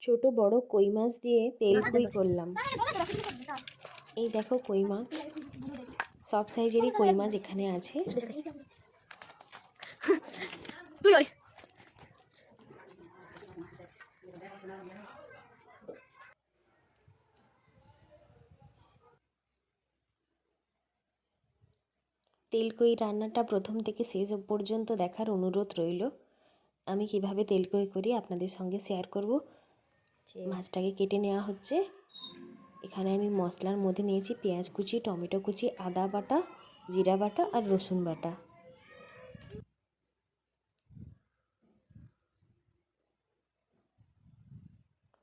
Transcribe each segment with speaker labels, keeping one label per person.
Speaker 1: ছোট বড় কই মাছ দিয়ে তেল কই করলাম। এই দেখো কই মাছ, সব সাইজেরই কই মাছ এখানে আছে। তেলকই রান্নাটা প্রথম থেকে শেষ পর্যন্ত দেখার অনুরোধ রইল। আমি কিভাবে তেলকই করি আপনাদের সঙ্গে শেয়ার করব। মাছটাকে কেটে নেওয়া হচ্ছে। এখানে আমি মশলার মধ্যে নিয়েছি পেঁয়াজ কুচি, টমেটো কুচি, আদা বাটা, জিরা বাটা আর রসুন বাটা।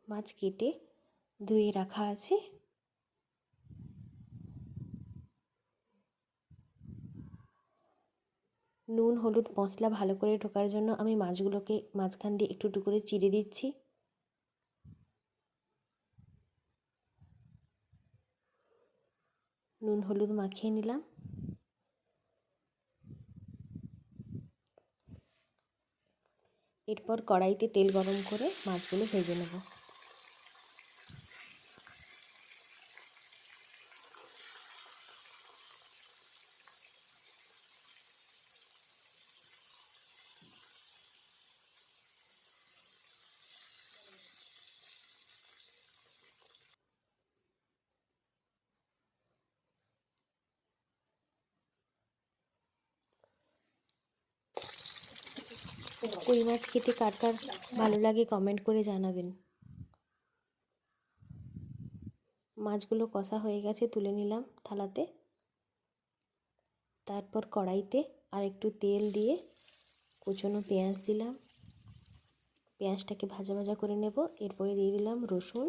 Speaker 1: মাছ কেটে ধুয়ে রাখা আছে। নুন হলুদ মশলা ভালো করে ঢোকার জন্য আমি মাছগুলোকে মাঝখান দিয়ে একটু একটু করে চিড়ে দিচ্ছি। নুন হলুদ মাখিয়ে নিলাম। এরপর কড়াইতে তেল গরম করে মাছগুলো ভেজে নেব। কই মাছ খেতে কার কার ভালো লাগে কমেন্ট করে জানাবেন। মাছগুলো কষা হয়ে গেছে, তুলে নিলাম থালাতে। তারপর কড়াইতে আর একটু তেল দিয়ে কুচনো পেঁয়াজ দিলাম। পেঁয়াজটাকে ভাজা ভাজা করে নেব। এরপরে দিয়ে দিলাম রসুন।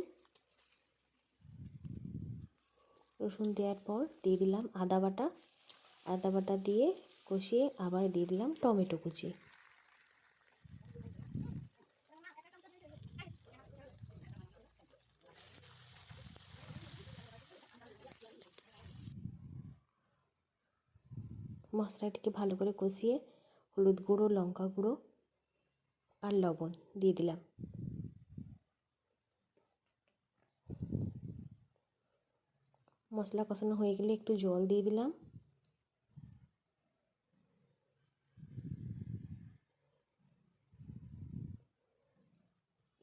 Speaker 1: রসুন দেওয়ার পর দিয়ে দিলাম আদা বাটা। আদা বাটা দিয়ে কষিয়ে আবার দিয়ে দিলাম টমেটো কুচি। মশলাটিকে ভালো করে কষিয়ে হলুদ গুঁড়ো, লঙ্কা গুঁড়ো আর লবণ দিয়ে দিলাম। মশলা কষানো হয়ে গেলে একটু জল দিয়ে দিলাম।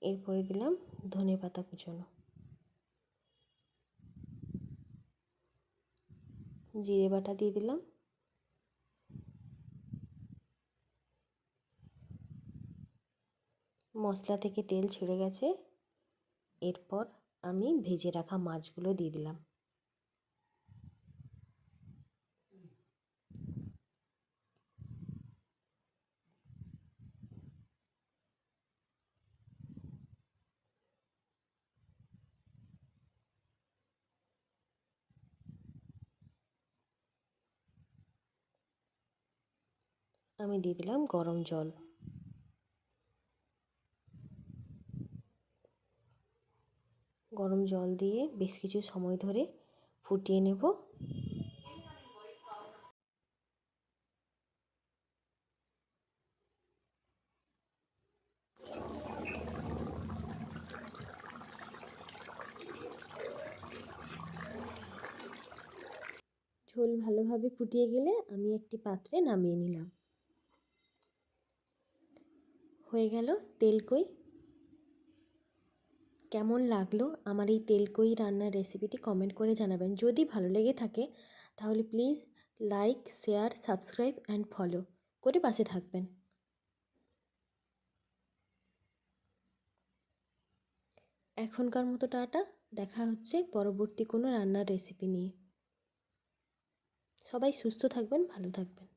Speaker 1: এরপরে দিলাম ধনেপাতা কুচনো, জিরে বাটা দিয়ে দিলাম। মশলা থেকে তেল ছেড়ে গেছে। এরপর আমি ভেজে রাখা মাছগুলো দিয়ে দিলাম। আমি দিয়ে দিলাম গরম জল। গরম জল দিয়ে বেশ কিছু সময় ধরে ফুটিয়ে নেব। ঝোল ভালোভাবে ফুটিয়ে গেলে আমি একটি পাত্রে নামিয়ে নিলাম। হয়ে গেল তেলকই। কেমন লাগলো আমার এই তেলকই রান্নার রেসিপিটি কমেন্ট করে জানাবেন। যদি ভালো লেগে থাকে তাহলে please like, share, subscribe and follow করে পাশে থাকবেন। এখনকার মতো টাটা। দেখা হচ্ছে পরবর্তী কোনো রান্নার রেসিপি নিয়ে। সবাই সুস্থ থাকবেন, ভালো থাকবেন।